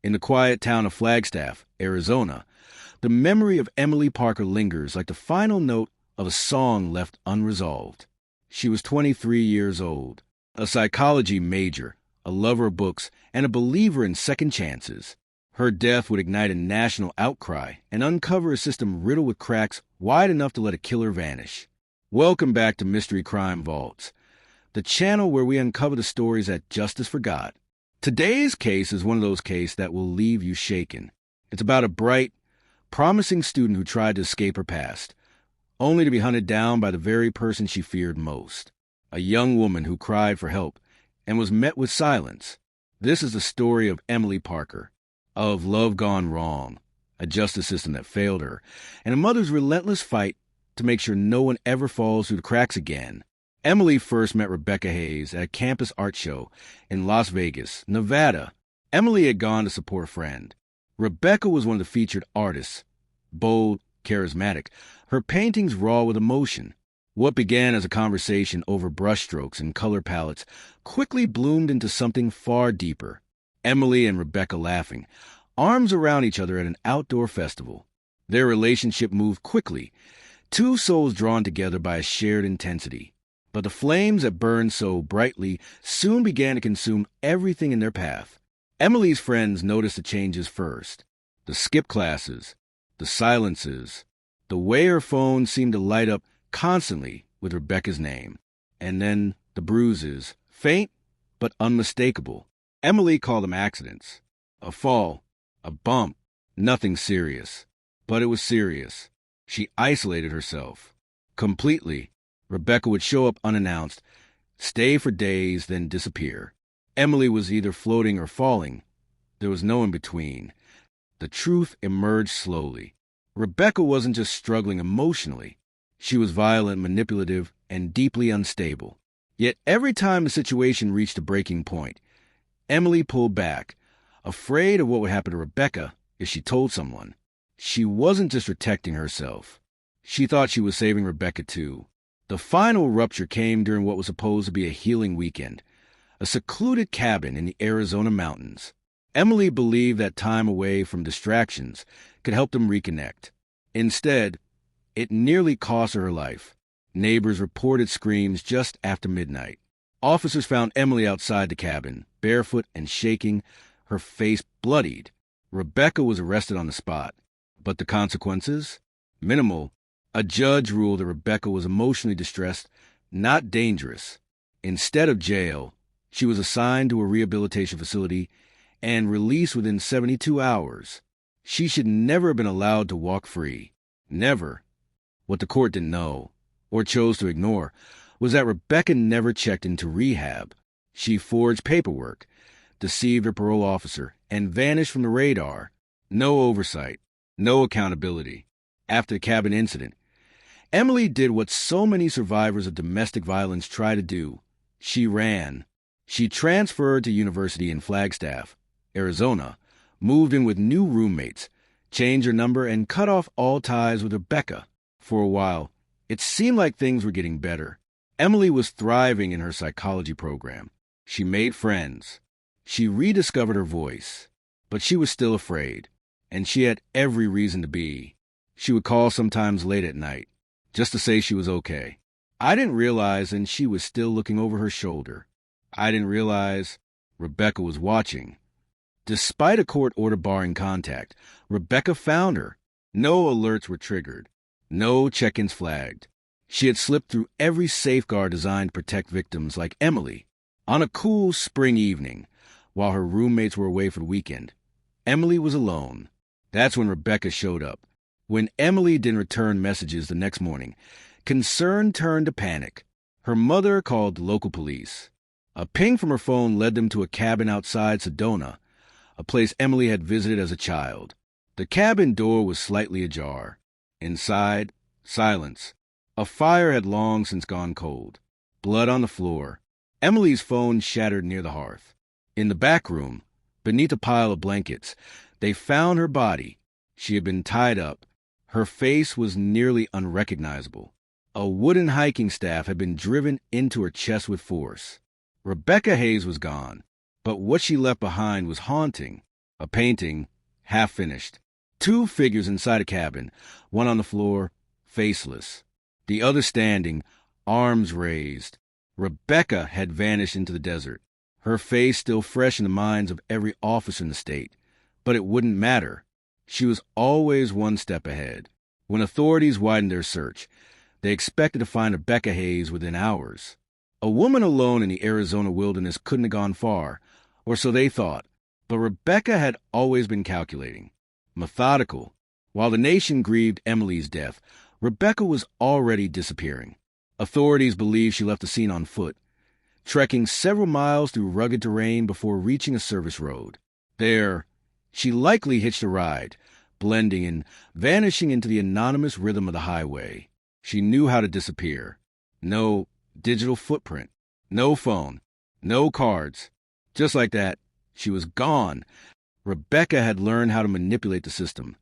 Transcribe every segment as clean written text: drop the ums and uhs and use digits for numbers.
In the quiet town of Flagstaff, Arizona, the memory of Emily Parker lingers like the final note of a song left unresolved. She was 23 years old, a psychology major, a lover of books, and a believer in second chances. Her death would ignite a national outcry and uncover a system riddled with cracks wide enough to let a killer vanish. Welcome back to Mystery Crime Vaults, the channel where we uncover the stories that justice forgot. Today's case is one of those cases that will leave you shaken. It's about a bright, promising student who tried to escape her past, only to be hunted down by the very person she feared most. A young woman who cried for help and was met with silence. This is the story of Emily Parker, of love gone wrong, a justice system that failed her, and a mother's relentless fight to make sure no one ever falls through the cracks again. Emily first met Rebecca Hayes at a campus art show in Las Vegas, Nevada. Emily had gone to support a friend. Rebecca was one of the featured artists, bold, charismatic, her paintings raw with emotion. What began as a conversation over brushstrokes and color palettes quickly bloomed into something far deeper. Emily and Rebecca laughing, arms around each other at an outdoor festival. Their relationship moved quickly, two souls drawn together by a shared intensity. But the flames that burned so brightly soon began to consume everything in their path. Emily's friends noticed the changes first. The skip classes, the silences, the way her phone seemed to light up constantly with Rebecca's name. And then the bruises, faint but unmistakable. Emily called them accidents. A fall, a bump, nothing serious. But it was serious. She isolated herself. Completely. Rebecca would show up unannounced, stay for days, then disappear. Emily was either floating or falling. There was no in between. The truth emerged slowly. Rebecca wasn't just struggling emotionally. She was violent, manipulative, and deeply unstable. Yet every time the situation reached a breaking point, Emily pulled back, afraid of what would happen to Rebecca if she told someone. She wasn't just protecting herself. She thought she was saving Rebecca too. The final rupture came during what was supposed to be a healing weekend, a secluded cabin in the Arizona mountains. Emily believed that time away from distractions could help them reconnect. Instead, it nearly cost her life. Neighbors reported screams just after midnight. Officers found Emily outside the cabin, barefoot and shaking, her face bloodied. Rebecca was arrested on the spot. But the consequences? Minimal. A judge ruled that Rebecca was emotionally distressed, not dangerous. Instead of jail, she was assigned to a rehabilitation facility and released within 72 hours. She should never have been allowed to walk free. Never. What the court didn't know, or chose to ignore, was that Rebecca never checked into rehab. She forged paperwork, deceived her parole officer, and vanished from the radar. No oversight, no accountability. After the cabin incident, Emily did what so many survivors of domestic violence try to do. She ran. She transferred to university in Flagstaff, Arizona, moved in with new roommates, changed her number, and cut off all ties with Rebecca. For a while, it seemed like things were getting better. Emily was thriving in her psychology program. She made friends. She rediscovered her voice. But she was still afraid, and she had every reason to be. She would call sometimes late at night, just to say she was okay. I didn't realize, and she was still looking over her shoulder. I didn't realize Rebecca was watching. Despite a court order barring contact, Rebecca found her. No alerts were triggered. No check-ins flagged. She had slipped through every safeguard designed to protect victims like Emily. On a cool spring evening, while her roommates were away for the weekend, Emily was alone. That's when Rebecca showed up. When Emily didn't return messages the next morning, concern turned to panic. Her mother called the local police. A ping from her phone led them to a cabin outside Sedona, a place Emily had visited as a child. The cabin door was slightly ajar. Inside, silence. A fire had long since gone cold. Blood on the floor. Emily's phone shattered near the hearth. In the back room, beneath a pile of blankets, they found her body. She had been tied up. Her face was nearly unrecognizable. A wooden hiking staff had been driven into her chest with force. Rebecca Hayes was gone, but what she left behind was haunting. A painting, half finished. Two figures inside a cabin, one on the floor, faceless. The other standing, arms raised. Rebecca had vanished into the desert, her face still fresh in the minds of every officer in the state. But it wouldn't matter. She was always one step ahead. When authorities widened their search, they expected to find Rebecca Hayes within hours. A woman alone in the Arizona wilderness couldn't have gone far, or so they thought. But Rebecca had always been calculating, methodical. While the nation grieved Emily's death, Rebecca was already disappearing. Authorities believe she left the scene on foot, trekking several miles through rugged terrain before reaching a service road. There, she likely hitched a ride, blending and vanishing into the anonymous rhythm of the highway. She knew how to disappear. No digital footprint, no phone, no cards. Just like that, she was gone. Rebecca had learned how to manipulate the system,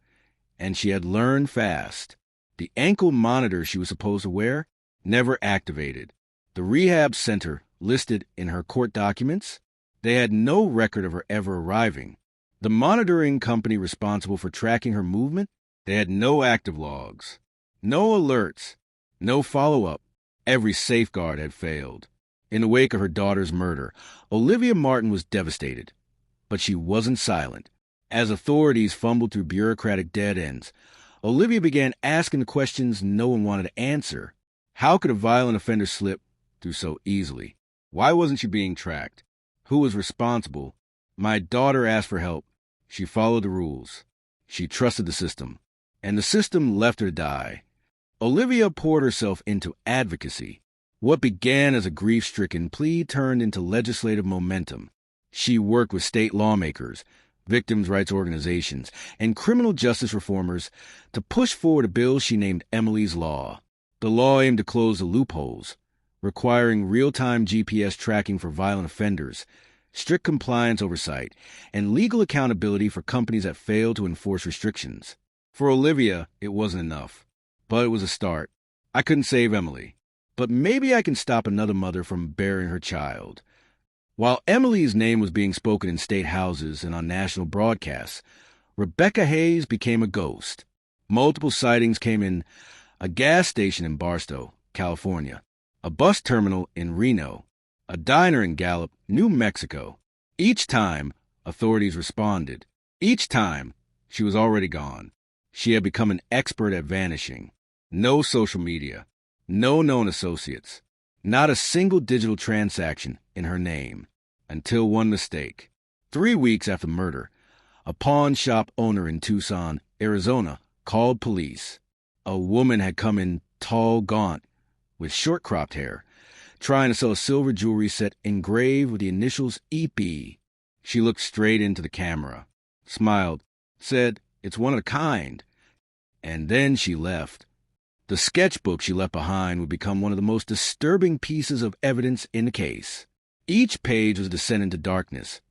and she had learned fast. The ankle monitor she was supposed to wear never activated. The rehab center listed in her court documents, they had no record of her ever arriving. The monitoring company responsible for tracking her movement, they had no active logs, no alerts, no follow-up. Every safeguard had failed. In the wake of her daughter's murder, Olivia Martin was devastated. But she wasn't silent. As authorities fumbled through bureaucratic dead ends, Olivia began asking the questions no one wanted to answer. How could a violent offender slip through so easily? Why wasn't she being tracked? Who was responsible? My daughter asked for help. She followed the rules. She trusted the system. And the system left her to die. Olivia poured herself into advocacy. What began as a grief-stricken plea turned into legislative momentum. She worked with state lawmakers, victims' rights organizations, and criminal justice reformers to push forward a bill she named Emily's Law. The law aimed to close the loopholes, requiring real-time GPS tracking for violent offenders, strict compliance oversight, and legal accountability for companies that failed to enforce restrictions. For Olivia, it wasn't enough, but it was a start. I couldn't save Emily, but maybe I can stop another mother from burying her child. While Emily's name was being spoken in state houses and on national broadcasts, Rebecca Hayes became a ghost. Multiple sightings came in a gas station in Barstow, California, a bus terminal in Reno, a diner in Gallup, New Mexico. Each time, authorities responded. Each time, she was already gone. She had become an expert at vanishing. No social media, no known associates, not a single digital transaction in her name, until one mistake. 3 weeks after murder, a pawn shop owner in Tucson, Arizona, called police. A woman had come in tall, gaunt, with short-cropped hair, trying to sell a silver jewelry set engraved with the initials EP. She looked straight into the camera, smiled, said, "It's one of a kind," and then she left. The sketchbook she left behind would become one of the most disturbing pieces of evidence in the case. Each page was a descent into darkness.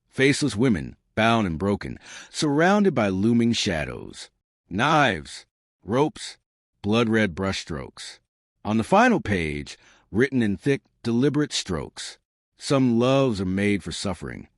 Faceless women, bound and broken, surrounded by looming shadows. Knives, ropes, blood-red brushstrokes. On the final page, written in thick, deliberate strokes, some loves are made for suffering.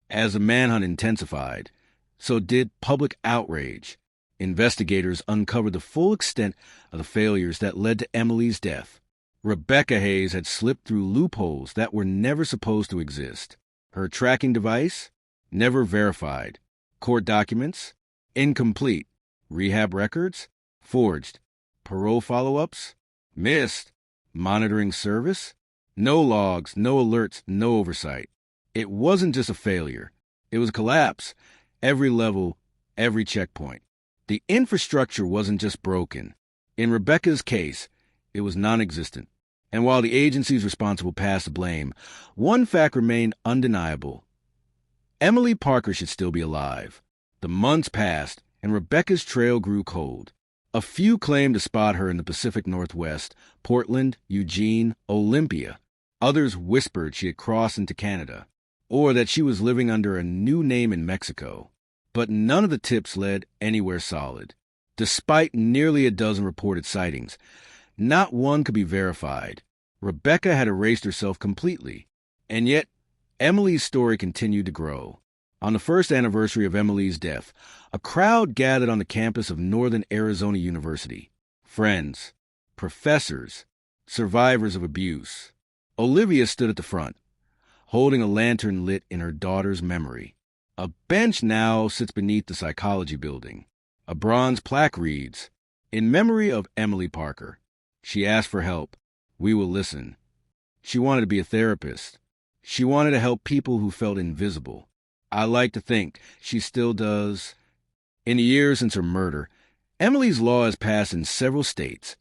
As the manhunt intensified, so did public outrage. Investigators uncovered the full extent of the failures that led to Emily's death. Rebecca Hayes had slipped through loopholes that were never supposed to exist. Her tracking device? Never verified. Court documents? Incomplete. Rehab records? Forged. Parole follow-ups? Missed. Monitoring service? No logs, no alerts, no oversight. It wasn't just a failure. It was a collapse. Every level, every checkpoint. The infrastructure wasn't just broken. In Rebecca's case, it was non-existent. And while the agencies responsible passed the blame, one fact remained undeniable. Emily Parker should still be alive. The months passed, and Rebecca's trail grew cold. A few claimed to spot her in the Pacific Northwest, Portland, Eugene, Olympia. Others whispered she had crossed into Canada, or that she was living under a new name in Mexico. But none of the tips led anywhere solid. Despite nearly a dozen reported sightings, not one could be verified. Rebecca had erased herself completely. And yet, Emily's story continued to grow. On the first anniversary of Emily's death, a crowd gathered on the campus of Northern Arizona University. Friends, professors, survivors of abuse. Olivia stood at the front, holding a lantern lit in her daughter's memory. A bench now sits beneath the psychology building. A bronze plaque reads, "In memory of Emily Parker. She asked for help. We will listen." She wanted to be a therapist. She wanted to help people who felt invisible. I like to think she still does. In the years since her murder, Emily's law has passed in several states,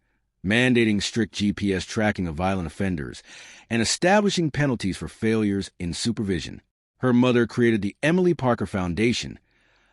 mandating strict GPS tracking of violent offenders and establishing penalties for failures in supervision. Her mother created the Emily Parker Foundation,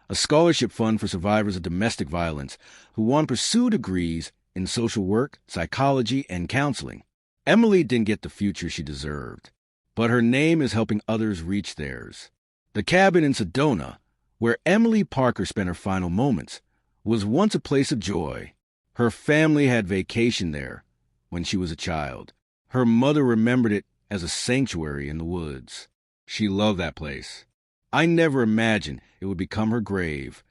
a scholarship fund for survivors of domestic violence who want to pursue degrees in social work, psychology, and counseling. Emily didn't get the future she deserved, but her name is helping others reach theirs. The cabin in Sedona, where Emily Parker spent her final moments, was once a place of joy. Her family had vacationed there when she was a child. Her mother remembered it as a sanctuary in the woods. She loved that place. I never imagined it would become her grave.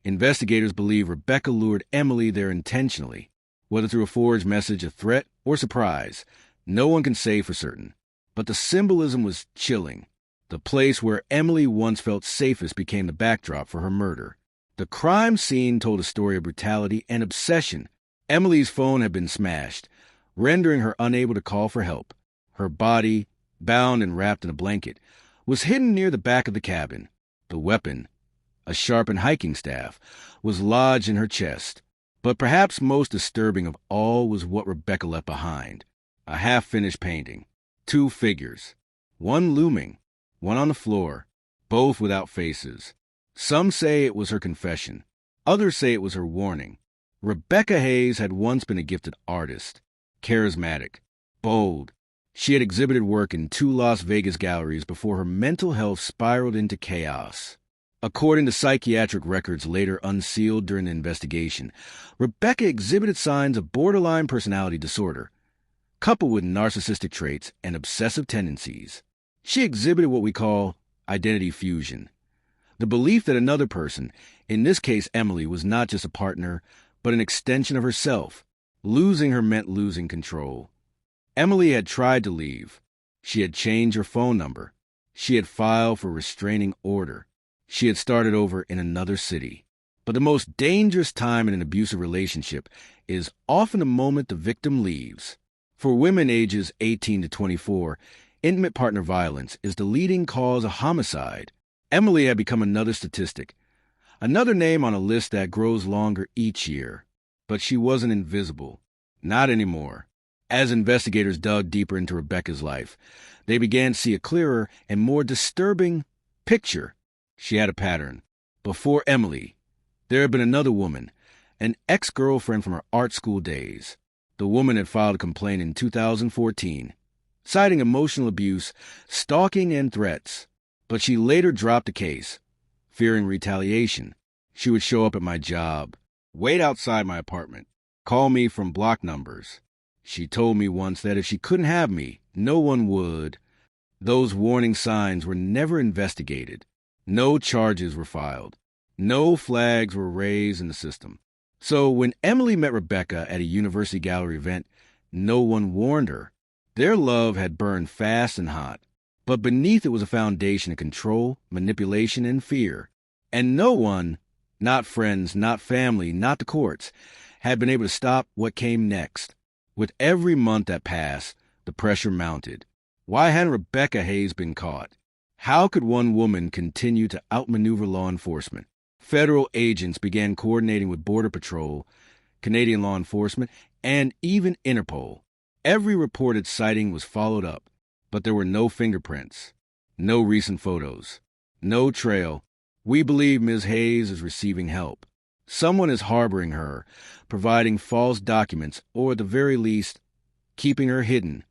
Investigators believe Rebecca lured Emily there intentionally, whether through a forged message, a threat, or surprise. No one can say for certain. But the symbolism was chilling. The place where Emily once felt safest became the backdrop for her murder. The crime scene told a story of brutality and obsession. Emily's phone had been smashed, rendering her unable to call for help. Her body, bound and wrapped in a blanket, was hidden near the back of the cabin. The weapon, a sharpened hiking staff, was lodged in her chest. But perhaps most disturbing of all was what Rebecca left behind. A half-finished painting. 2 figures. One looming, one on the floor, both without faces. Some say it was her confession. Others say it was her warning. Rebecca Hayes had once been a gifted artist, charismatic, bold. She had exhibited work in 2 Las Vegas galleries before her mental health spiraled into chaos. According to psychiatric records later unsealed during the investigation, Rebecca exhibited signs of borderline personality disorder, coupled with narcissistic traits and obsessive tendencies. She exhibited what we call identity fusion, the belief that another person, in this case Emily, was not just a partner, but an extension of herself. Losing her meant losing control. Emily had tried to leave. She had changed her phone number. She had filed for restraining order. She had started over in another city. But the most dangerous time in an abusive relationship is often the moment the victim leaves. For women ages 18 to 24, intimate partner violence is the leading cause of homicide. Emily had become another statistic, another name on a list that grows longer each year. But she wasn't invisible. Not anymore. As investigators dug deeper into Rebecca's life, they began to see a clearer and more disturbing picture. She had a pattern. Before Emily, there had been another woman, an ex-girlfriend from her art school days. The woman had filed a complaint in 2014, citing emotional abuse, stalking, and threats. But she later dropped the case, fearing retaliation. She would show up at my job, wait outside my apartment, call me from block numbers. She told me once that if she couldn't have me, no one would. Those warning signs were never investigated. No charges were filed. No flags were raised in the system. So when Emily met Rebecca at a university gallery event, no one warned her. Their love had burned fast and hot. But beneath it was a foundation of control, manipulation, and fear. And no one, not friends, not family, not the courts, had been able to stop what came next. With every month that passed, the pressure mounted. Why hadn't Rebecca Hayes been caught? How could one woman continue to outmaneuver law enforcement? Federal agents began coordinating with Border Patrol, Canadian law enforcement, and even Interpol. Every reported sighting was followed up, but there were no fingerprints, no recent photos, no trail. We believe Ms. Hayes is receiving help. Someone is harboring her, providing false documents, or at the very least, keeping her hidden.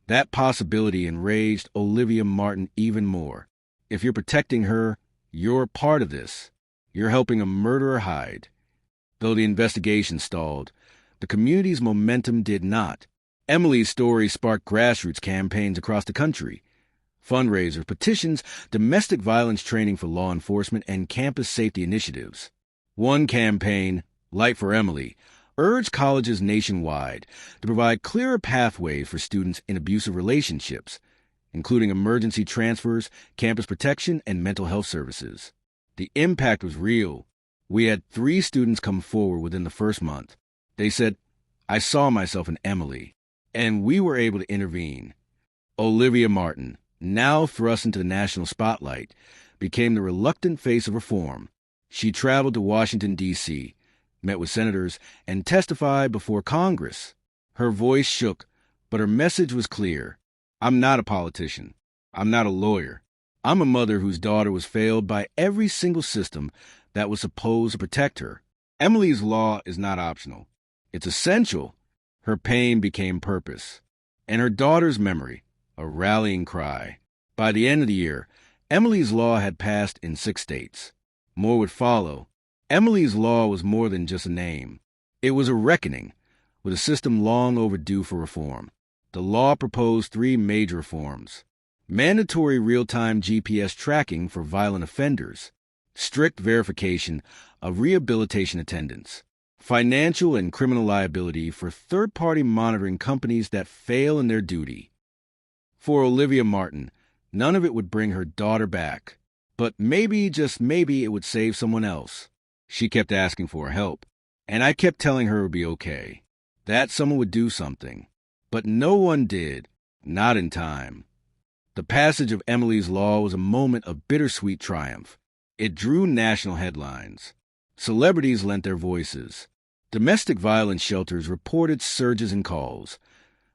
That possibility enraged Olivia Martin even more. If you're protecting her, you're part of this. You're helping a murderer hide. Though the investigation stalled, the community's momentum did not. Emily's story sparked grassroots campaigns across the country. fundraisers, petitions, domestic violence training for law enforcement, and campus safety initiatives. One campaign, Light for Emily, urged colleges nationwide to provide clearer pathways for students in abusive relationships, including emergency transfers, campus protection, and mental health services. The impact was real. We had 3 students come forward within the first month. They said, "I saw myself in Emily," and we were able to intervene. Olivia Martin, now thrust into the national spotlight, became the reluctant face of reform. She traveled to Washington, D.C., met with senators, and testified before Congress. Her voice shook, but her message was clear. I'm not a politician. I'm not a lawyer. I'm a mother whose daughter was failed by every single system that was supposed to protect her. Emily's law is not optional. It's essential. Her pain became purpose, and her daughter's memory, a rallying cry. By the end of the year, Emily's law had passed in 6 states. More would follow. Emily's law was more than just a name. It was a reckoning with a system long overdue for reform. The law proposed 3 major reforms: mandatory real-time GPS tracking for violent offenders, strict verification of rehabilitation attendance, financial and criminal liability for third-party monitoring companies that fail in their duty. For Olivia Martin, none of it would bring her daughter back, but maybe, just maybe, it would save someone else. She kept asking for help, and I kept telling her it would be okay, that someone would do something. But no one did, not in time. The passage of Emily's law was a moment of bittersweet triumph. It drew national headlines. Celebrities lent their voices. Domestic violence shelters reported surges in calls,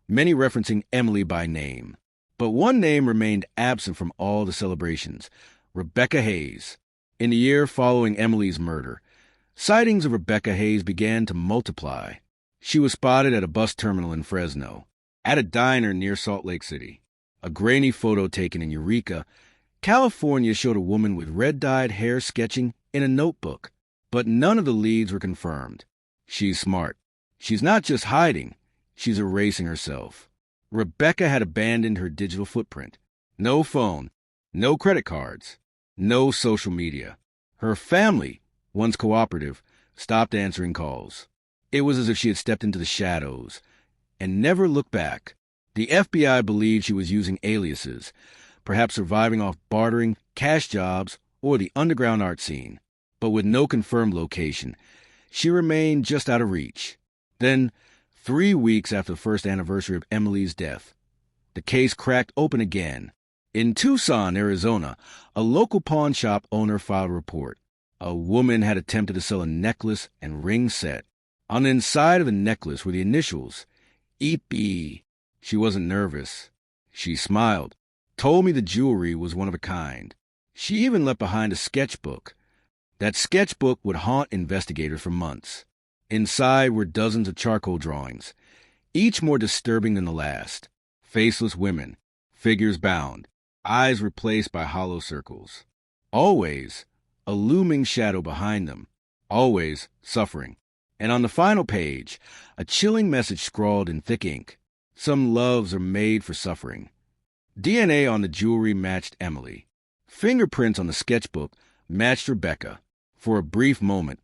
many referencing Emily by name. But one name remained absent from all the celebrations: Rebecca Hayes. In the year following Emily's murder, sightings of Rebecca Hayes began to multiply. She was spotted at a bus terminal in Fresno, at a diner near Salt Lake City. A grainy photo taken in Eureka, California, showed a woman with red-dyed hair sketching in a notebook, but none of the leads were confirmed. She's smart. She's not just hiding, she's erasing herself. Rebecca had abandoned her digital footprint. No phone, no credit cards, no social media. Her family, once cooperative, stopped answering calls. It was as if she had stepped into the shadows and never looked back. The FBI believed she was using aliases, perhaps surviving off bartering, cash jobs, or the underground art scene. But with no confirmed location, she remained just out of reach. Then, 3 weeks after the first anniversary of Emily's death, the case cracked open again. In Tucson, Arizona, a local pawn shop owner filed a report. A woman had attempted to sell a necklace and ring set. On the inside of the necklace were the initials, E.P. She wasn't nervous. She smiled, told me the jewelry was one of a kind. She even left behind a sketchbook. That sketchbook would haunt investigators for months. Inside were dozens of charcoal drawings, each more disturbing than the last. Faceless women, figures bound, eyes replaced by hollow circles. Always a looming shadow behind them. Always suffering. And on the final page, a chilling message scrawled in thick ink: "Some loves are made for suffering." DNA on the jewelry matched Emily. Fingerprints on the sketchbook matched Rebecca. For a brief moment,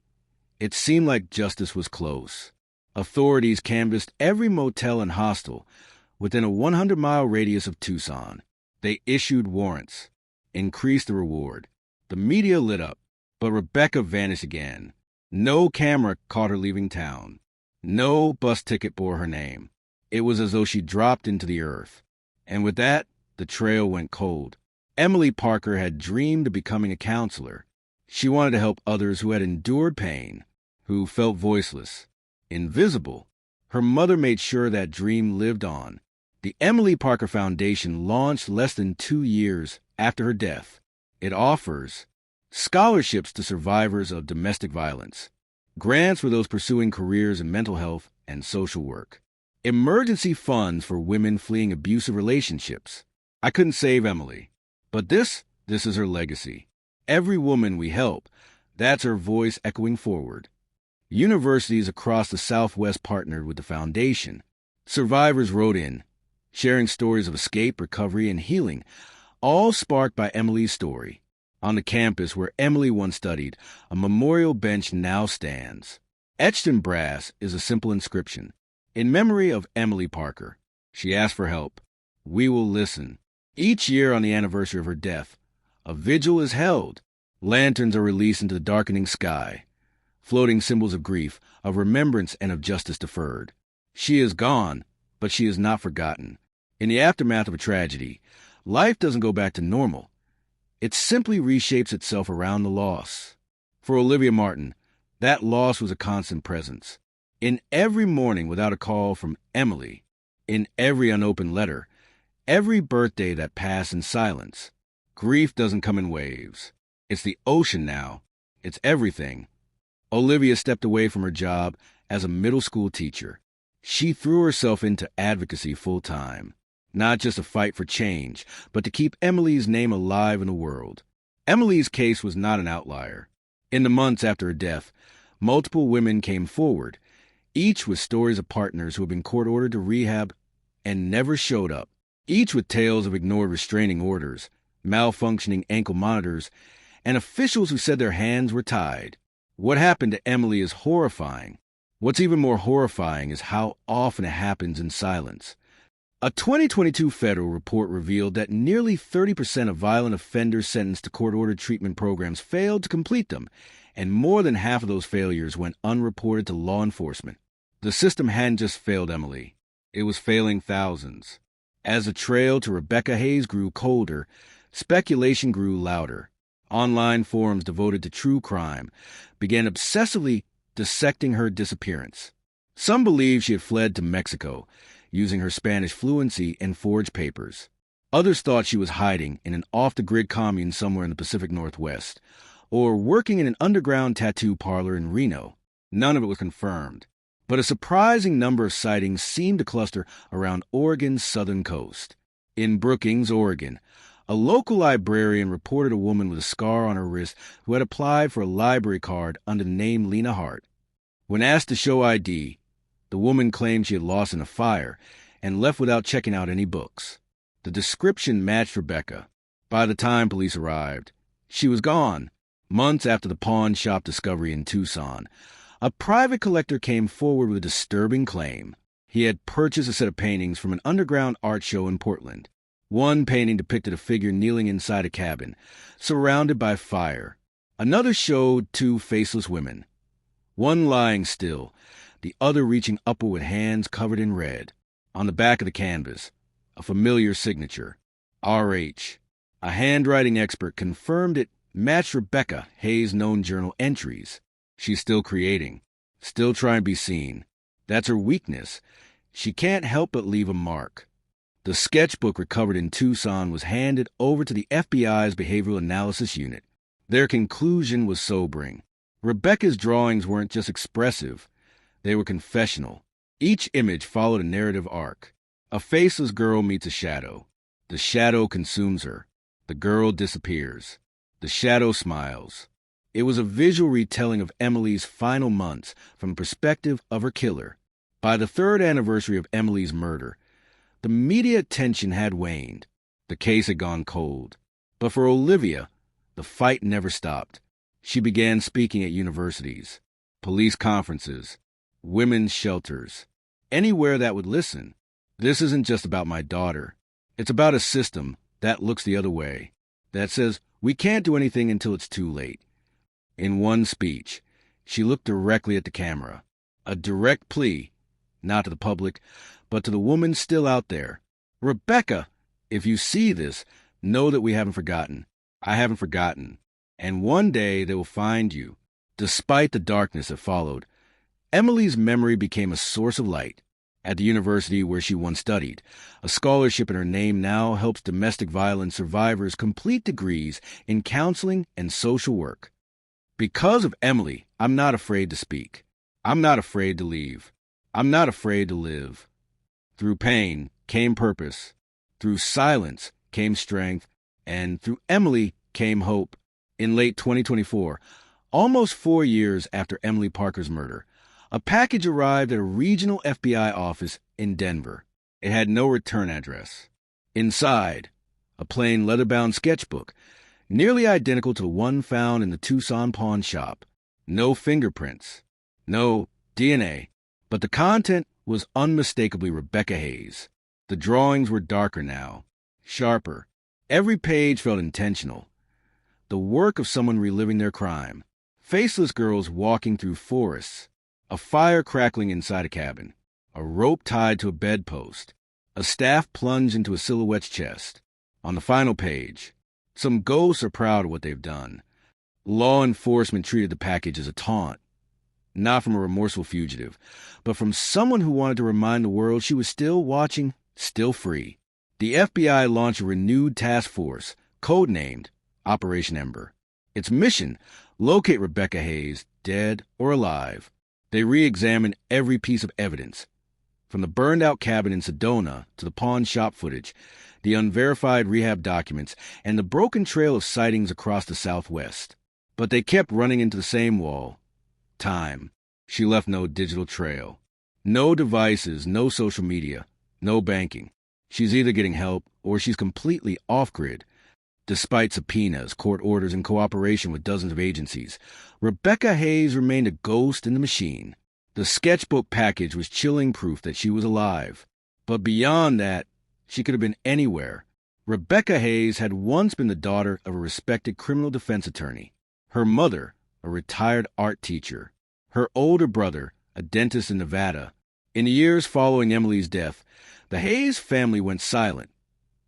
it seemed like justice was close. Authorities canvassed every motel and hostel within a 100-mile radius of Tucson. They issued warrants, increased the reward. The media lit up, but Rebecca vanished again. No camera caught her leaving town. No bus ticket bore her name. It was as though she dropped into the earth. And with that, the trail went cold. Emily Parker had dreamed of becoming a counselor. She wanted to help others who had endured pain, who felt voiceless, invisible. Her mother made sure that dream lived on. The Emily Parker Foundation launched less than 2 years after her death. It offers scholarships to survivors of domestic violence, grants for those pursuing careers in mental health and social work, emergency funds for women fleeing abusive relationships. I couldn't save Emily, but this is her legacy. Every woman we help, that's her voice echoing forward. Universities across the Southwest partnered with the foundation. Survivors wrote in, sharing stories of escape, recovery, and healing, all sparked by Emily's story. On the campus where Emily once studied, a memorial bench now stands. Etched in brass is a simple inscription. In memory of Emily Parker. She asked for help. We will listen. Each year on the anniversary of her death, a vigil is held. Lanterns are released into the darkening sky, floating symbols of grief, of remembrance, and of justice deferred. She is gone, but she is not forgotten. In the aftermath of a tragedy, life doesn't go back to normal. It simply reshapes itself around the loss. For Olivia Martin, that loss was a constant presence. In every morning without a call from Emily, in every unopened letter, every birthday that passed in silence. Grief doesn't come in waves. It's the ocean now. It's everything. Olivia stepped away from her job as a middle school teacher. She threw herself into advocacy full-time. Not just a fight for change, but to keep Emily's name alive in the world. Emily's case was not an outlier. In the months after her death, multiple women came forward, each with stories of partners who had been court-ordered to rehab and never showed up, each with tales of ignored restraining orders, malfunctioning ankle monitors, and officials who said their hands were tied. What happened to Emily is horrifying. What's even more horrifying is how often it happens in silence. A 2022 federal report revealed that nearly 30% of violent offenders sentenced to court-ordered treatment programs failed to complete them, and more than half of those failures went unreported to law enforcement. The system hadn't just failed Emily. It was failing thousands. As the trail to Rebecca Hayes grew colder, speculation grew louder. Online forums devoted to true crime began obsessively dissecting her disappearance. Some believed she had fled to Mexico, using her Spanish fluency and forged papers. Others thought she was hiding in an off-the-grid commune somewhere in the Pacific Northwest, or working in an underground tattoo parlor in Reno. None of it was confirmed, but a surprising number of sightings seemed to cluster around Oregon's southern coast. In Brookings, Oregon, a local librarian reported a woman with a scar on her wrist who had applied for a library card under the name Lena Hart. When asked to show ID, the woman claimed she had lost in a fire and left without checking out any books. The description matched Rebecca. By the time police arrived, she was gone. Months after the pawn shop discovery in Tucson, a private collector came forward with a disturbing claim. He had purchased a set of paintings from an underground art show in Portland. One painting depicted a figure kneeling inside a cabin, surrounded by fire. Another showed two faceless women, one lying still, the other reaching upward with hands covered in red. On the back of the canvas, a familiar signature, R.H. A handwriting expert confirmed it matched Rebecca Hayes' known journal entries. She's still creating, still trying to be seen. That's her weakness. She can't help but leave a mark. The sketchbook recovered in Tucson was handed over to the FBI's Behavioral Analysis Unit. Their conclusion was sobering. Rebecca's drawings weren't just expressive. They were confessional. Each image followed a narrative arc. A faceless girl meets a shadow. The shadow consumes her. The girl disappears. The shadow smiles. It was a visual retelling of Emily's final months from the perspective of her killer. By the third anniversary of Emily's murder, the media attention had waned. The case had gone cold. But for Olivia, the fight never stopped. She began speaking at universities, police conferences, women's shelters, anywhere that would listen. This isn't just about my daughter. It's about a system that looks the other way, that says we can't do anything until it's too late. In one speech, she looked directly at the camera, a direct plea, not to the public, but to the woman still out there. Rebecca, if you see this, know that we haven't forgotten. I haven't forgotten. And one day they will find you. Despite the darkness that followed, Emily's memory became a source of light. At the university where she once studied, a scholarship in her name now helps domestic violence survivors complete degrees in counseling and social work. Because of Emily, I'm not afraid to speak. I'm not afraid to leave. I'm not afraid to live. Through pain came purpose. Through silence came strength. And through Emily came hope. In late 2024, almost 4 years after Emily Parker's murder, a package arrived at a regional FBI office in Denver. It had no return address. Inside, a plain leather-bound sketchbook, nearly identical to the one found in the Tucson pawn shop. No fingerprints, no DNA, but the content was unmistakably Rebecca Hayes. The drawings were darker now, sharper. Every page felt intentional. The work of someone reliving their crime. Faceless girls walking through forests, a fire crackling inside a cabin, a rope tied to a bedpost, a staff plunged into a silhouette's chest. On the final page, some ghosts are proud of what they've done. Law enforcement treated the package as a taunt, not from a remorseful fugitive, but from someone who wanted to remind the world she was still watching, still free. The FBI launched a renewed task force, codenamed Operation Ember. Its mission, locate Rebecca Hayes, dead or alive. They re-examined every piece of evidence, from the burned-out cabin in Sedona to the pawn shop footage, the unverified rehab documents, and the broken trail of sightings across the Southwest. But they kept running into the same wall. Time. She left no digital trail. No devices, no social media, no banking. She's either getting help or she's completely off-grid. Despite subpoenas, court orders, and cooperation with dozens of agencies, Rebecca Hayes remained a ghost in the machine. The sketchbook package was chilling proof that she was alive. But beyond that, she could have been anywhere. Rebecca Hayes had once been the daughter of a respected criminal defense attorney. Her mother, a retired art teacher. Her older brother, a dentist in Nevada. In the years following Emily's death, the Hayes family went silent,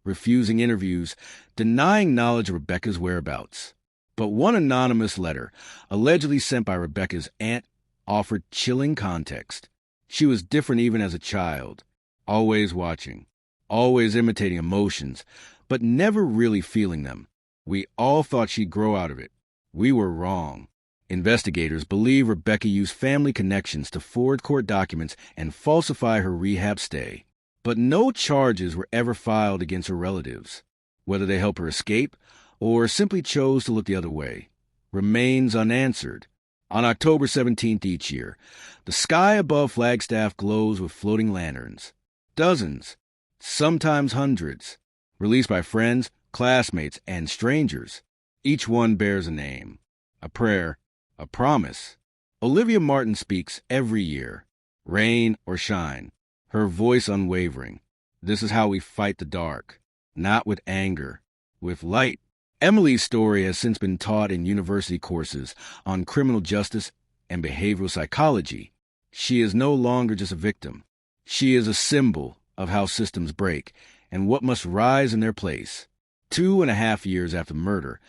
refusing interviews, denying knowledge of Rebecca's whereabouts. But one anonymous letter, allegedly sent by Rebecca's aunt, offered chilling context. She was different even as a child, always watching, always imitating emotions, but never really feeling them. We all thought she'd grow out of it. We were wrong. Investigators believe Rebecca used family connections to forge court documents and falsify her rehab stay. But no charges were ever filed against her relatives. Whether they helped her escape or simply chose to look the other way remains unanswered. On October 17th each year, the sky above Flagstaff glows with floating lanterns. Dozens, sometimes hundreds, released by friends, classmates, and strangers. Each one bears a name, a prayer, a promise. Olivia Martin speaks every year, rain or shine, her voice unwavering. This is how we fight the dark, not with anger, with light. Emily's story has since been taught in university courses on criminal justice and behavioral psychology. She is no longer just a victim. She is a symbol of how systems break and what must rise in their place. 2.5 years after murder,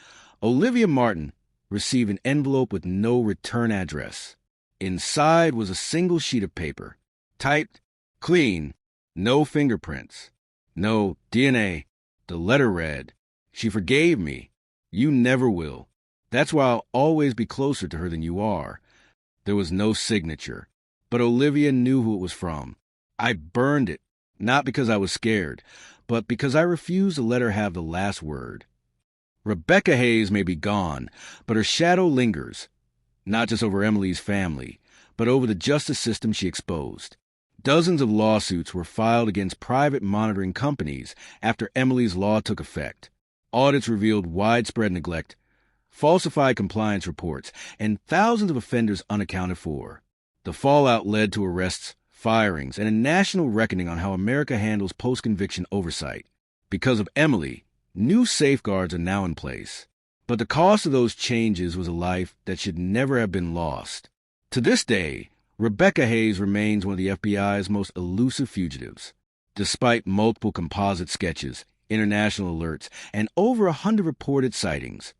Olivia Martin received an envelope with no return address. Inside was a single sheet of paper, typed, clean, no fingerprints, no DNA. The letter read, "She forgave me. You never will. That's why I'll always be closer to her than you are." There was no signature, but Olivia knew who it was from. I burned it, not because I was scared, but because I refused to let her have the last word. Rebecca Hayes may be gone, but her shadow lingers, not just over Emily's family, but over the justice system she exposed. Dozens of lawsuits were filed against private monitoring companies after Emily's law took effect. Audits revealed widespread neglect, falsified compliance reports, and thousands of offenders unaccounted for. The fallout led to arrests, firings, and a national reckoning on how America handles post-conviction oversight. Because of Emily, new safeguards are now in place. But the cost of those changes was a life that should never have been lost. To this day, Rebecca Hayes remains one of the FBI's most elusive fugitives. Despite multiple composite sketches, international alerts, and over 100 reported sightings,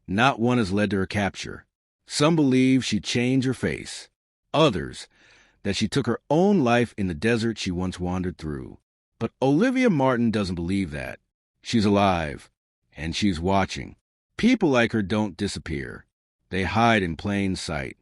not one has led to her capture. Some believe she changed her face. Others, that she took her own life in the desert she once wandered through. But Olivia Martin doesn't believe that. She's alive, and she's watching. People like her don't disappear. They hide in plain sight.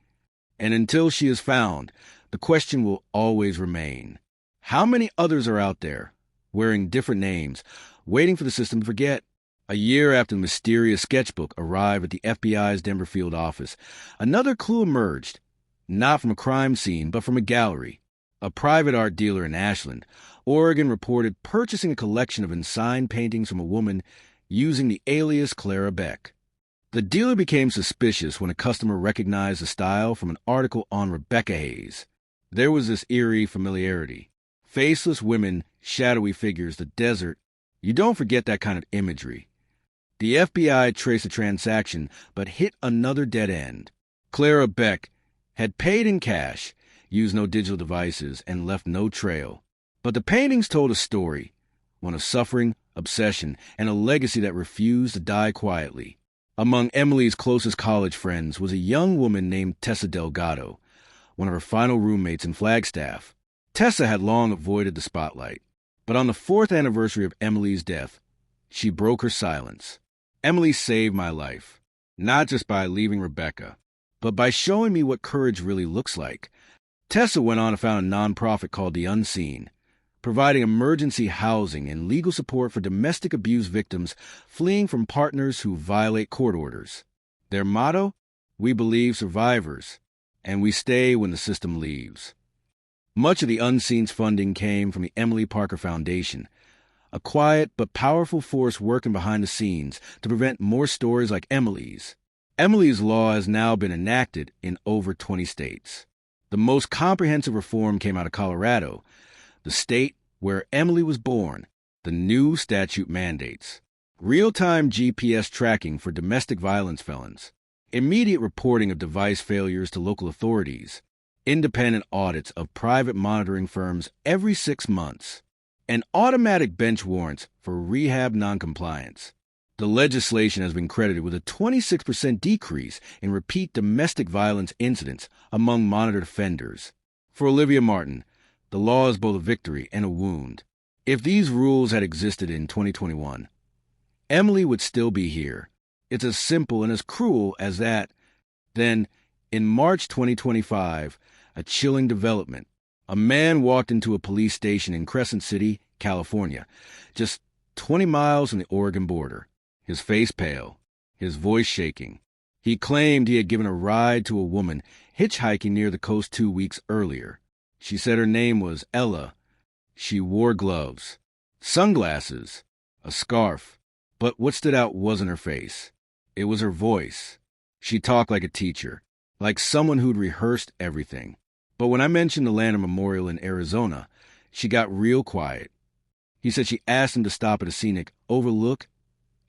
And until she is found, the question will always remain. How many others are out there, wearing different names, waiting for the system to forget? A year after the mysterious sketchbook arrived at the FBI's Denver field office, another clue emerged, not from a crime scene, but from a gallery. A private art dealer in Ashland, Oregon, reported purchasing a collection of unsigned paintings from a woman using the alias Clara Beck. The dealer became suspicious when a customer recognized the style from an article on Rebecca Hayes. There was this eerie familiarity. Faceless women, shadowy figures, the desert. You don't forget that kind of imagery. The FBI traced the transaction, but hit another dead end. Clara Beck had paid in cash, used no digital devices, and left no trail. But the paintings told a story, one of suffering, obsession, and a legacy that refused to die quietly. Among Emily's closest college friends was a young woman named Tessa Delgado, one of her final roommates in Flagstaff. Tessa had long avoided the spotlight, but on the 4th anniversary of Emily's death, she broke her silence. Emily saved my life, not just by leaving Rebecca, but by showing me what courage really looks like. Tessa went on to found a nonprofit called The Unseen, providing emergency housing and legal support for domestic abuse victims fleeing from partners who violate court orders. Their motto? We believe survivors, and we stay when the system leaves. Much of The Unseen's funding came from the Emily Parker Foundation, a quiet but powerful force working behind the scenes to prevent more stories like Emily's. Emily's Law has now been enacted in over 20 states. The most comprehensive reform came out of Colorado, the state where Emily was born. The new statute mandates real-time GPS tracking for domestic violence felons, immediate reporting of device failures to local authorities, independent audits of private monitoring firms every 6 months, and automatic bench warrants for rehab noncompliance. The legislation has been credited with a 26% decrease in repeat domestic violence incidents among monitored offenders. For Olivia Martin, the law is both a victory and a wound. If these rules had existed in 2021, Emily would still be here. It's as simple and as cruel as that. Then, in March 2025, a chilling development. A man walked into a police station in Crescent City, California, just 20 miles from the Oregon border. His face pale, his voice shaking. He claimed he had given a ride to a woman hitchhiking near the coast 2 weeks earlier. She said her name was Ella. She wore gloves, sunglasses, a scarf. But what stood out wasn't her face. It was her voice. She talked like a teacher, like someone who'd rehearsed everything. But when I mentioned the Lanner Memorial in Arizona, she got real quiet. He said she asked him to stop at a scenic overlook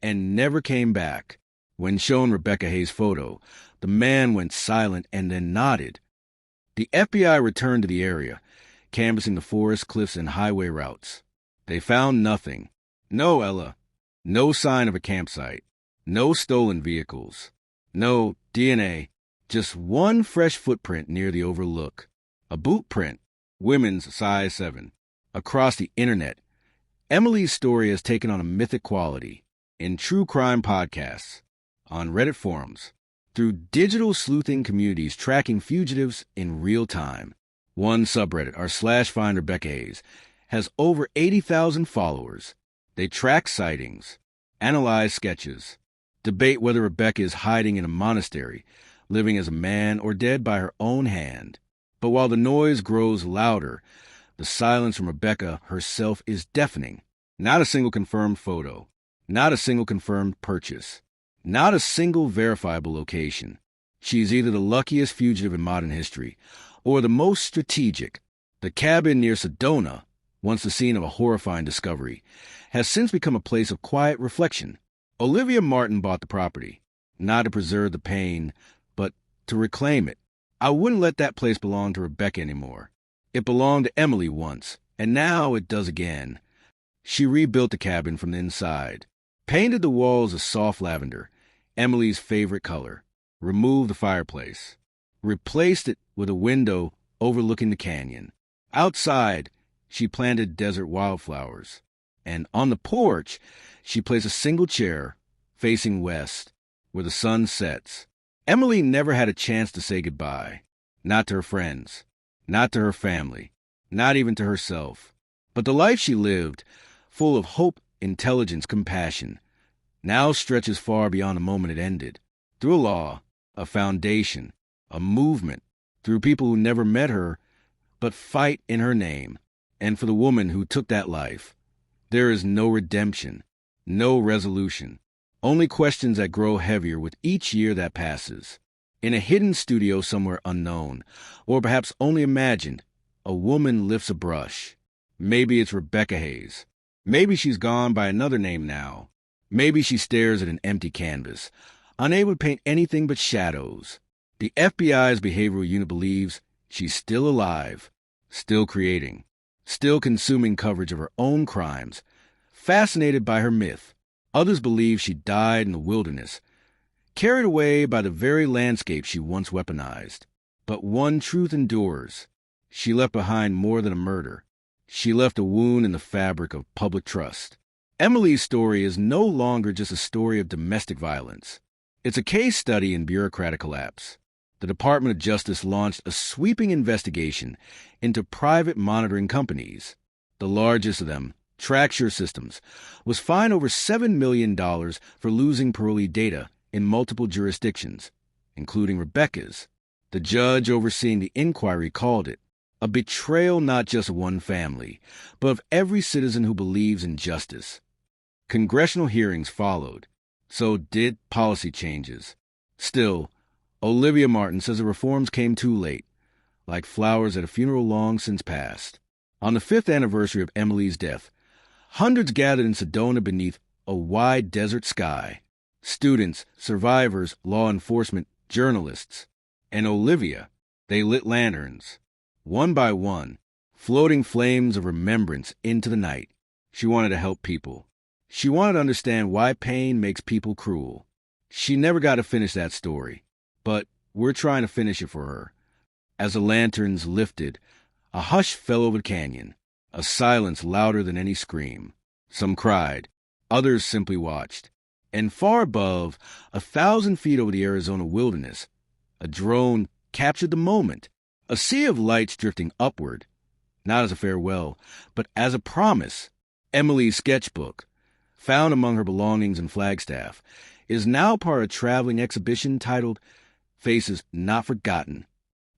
and never came back. When shown Rebecca Hayes' photo, the man went silent and then nodded. The FBI returned to the area, canvassing the forest, cliffs, and highway routes. They found nothing. No Ella. No sign of a campsite. No stolen vehicles. No DNA. Just one fresh footprint near the overlook. A boot print. Women's size 7. Across the internet, Emily's story has taken on a mythic quality. In true crime podcasts, on Reddit forums, through digital sleuthing communities tracking fugitives in real time. One subreddit, r/find Rebecca Hayes, has over 80,000 followers. They track sightings, analyze sketches, debate whether Rebecca is hiding in a monastery, living as a man, or dead by her own hand. But while the noise grows louder, the silence from Rebecca herself is deafening. Not a single confirmed photo. Not a single confirmed purchase. Not a single verifiable location. She's either the luckiest fugitive in modern history or the most strategic. The cabin near Sedona, once the scene of a horrifying discovery, has since become a place of quiet reflection. Olivia Martin bought the property, not to preserve the pain, but to reclaim it. I wouldn't let that place belong to Rebecca anymore. It belonged to Emily once, and now it does again. She rebuilt the cabin from the inside. Painted the walls a soft lavender, Emily's favorite color. Removed the fireplace. Replaced it with a window overlooking the canyon. Outside, she planted desert wildflowers. And on the porch, she placed a single chair facing west, where the sun sets. Emily never had a chance to say goodbye. Not to her friends. Not to her family. Not even to herself. But the life she lived, full of hope, intelligence, compassion, now stretches far beyond the moment it ended. Through a law, a foundation, a movement, through people who never met her but fight in her name. And for the woman who took that life, there is no redemption, no resolution, only questions that grow heavier with each year that passes. In a hidden studio somewhere unknown, or perhaps only imagined, a woman lifts a brush. Maybe it's Rebecca Hayes. Maybe she's gone by another name now. Maybe she stares at an empty canvas, unable to paint anything but shadows. The FBI's behavioral unit believes she's still alive, still creating, still consuming coverage of her own crimes, fascinated by her myth. Others believe she died in the wilderness, carried away by the very landscape she once weaponized. But one truth endures. She left behind more than a murder. She left a wound in the fabric of public trust. Emily's story is no longer just a story of domestic violence. It's a case study in bureaucratic collapse. The Department of Justice launched a sweeping investigation into private monitoring companies. The largest of them, Tracksure Systems, was fined over $7 million for losing parolee data in multiple jurisdictions, including Rebecca's. The judge overseeing the inquiry called it a betrayal not just of one family, but of every citizen who believes in justice. Congressional hearings followed. So did policy changes. Still, Olivia Martin says the reforms came too late, like flowers at a funeral long since past. On the 5th anniversary of Emily's death, hundreds gathered in Sedona beneath a wide desert sky. Students, survivors, law enforcement, journalists. And Olivia, they lit lanterns, one by one, floating flames of remembrance into the night. She wanted to help people. She wanted to understand why pain makes people cruel. She never got to finish that story, but we're trying to finish it for her. As the lanterns lifted, a hush fell over the canyon, a silence louder than any scream. Some cried, others simply watched. And far above, 1,000 feet over the Arizona wilderness, a drone captured the moment, a sea of lights drifting upward, not as a farewell, but as a promise. Emily's sketchbook, found among her belongings in Flagstaff, is now part of a traveling exhibition titled Faces Not Forgotten.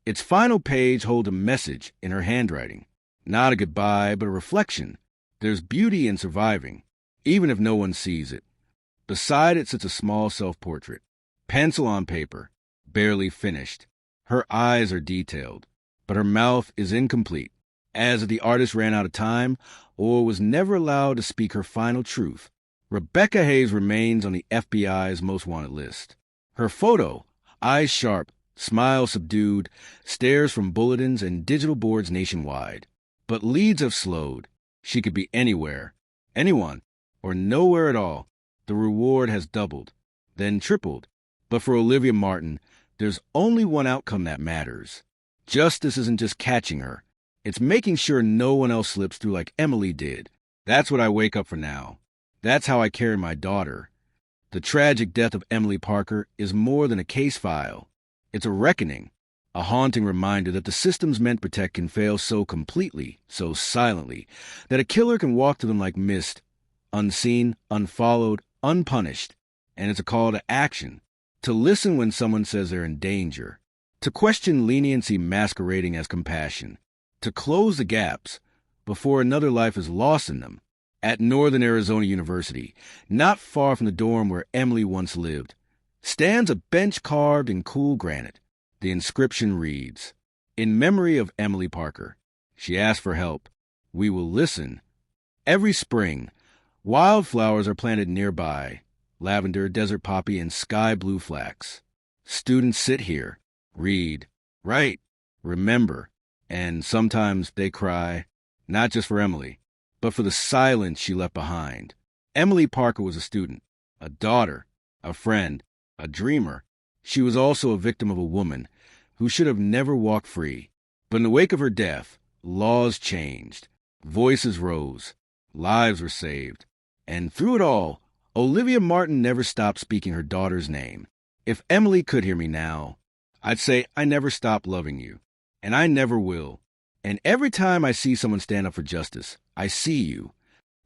Its final page holds a message in her handwriting, not a goodbye, but a reflection. There's beauty in surviving, even if no one sees it. Beside it sits a small self-portrait, pencil on paper, barely finished. Her eyes are detailed, but her mouth is incomplete, as if the artist ran out of time or was never allowed to speak her final truth. Rebecca Hayes remains on the FBI's most wanted list. Her photo, eyes sharp, smile subdued, stares from bulletins and digital boards nationwide. But leads have slowed. She could be anywhere, anyone, or nowhere at all. The reward has doubled, then tripled. But for Olivia Martin, there's only one outcome that matters. Justice isn't just catching her. It's making sure no one else slips through like Emily did. That's what I wake up for now. That's how I carry my daughter. The tragic death of Emily Parker is more than a case file. It's a reckoning, a haunting reminder that the systems meant to protect can fail so completely, so silently, that a killer can walk to them like mist, unseen, unfollowed, unpunished. And it's a call to action, to listen when someone says they're in danger, to question leniency masquerading as compassion, to close the gaps before another life is lost in them. At Northern Arizona University, not far from the dorm where Emily once lived, stands a bench carved in cool granite. The inscription reads, "In memory of Emily Parker. She asked for help. We will listen." Every spring, wildflowers are planted nearby, lavender, desert poppy, and sky blue flax. Students sit here, read, write, remember, and sometimes they cry, not just for Emily, but for the silence she left behind. Emily Parker was a student, a daughter, a friend, a dreamer. She was also a victim of a woman who should have never walked free. But in the wake of her death, laws changed, voices rose, lives were saved. And through it all, Olivia Martin never stopped speaking her daughter's name. If Emily could hear me now, I'd say I never stopped loving you, and I never will. And every time I see someone stand up for justice, I see you.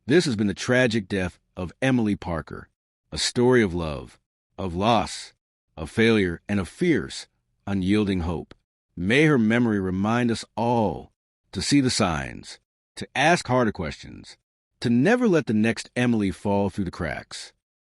This has been the tragic death of Emily Parker, a story of love, of loss, of failure, and of fierce, unyielding hope. May her memory remind us all to see the signs, to ask harder questions, to never let the next Emily fall through the cracks.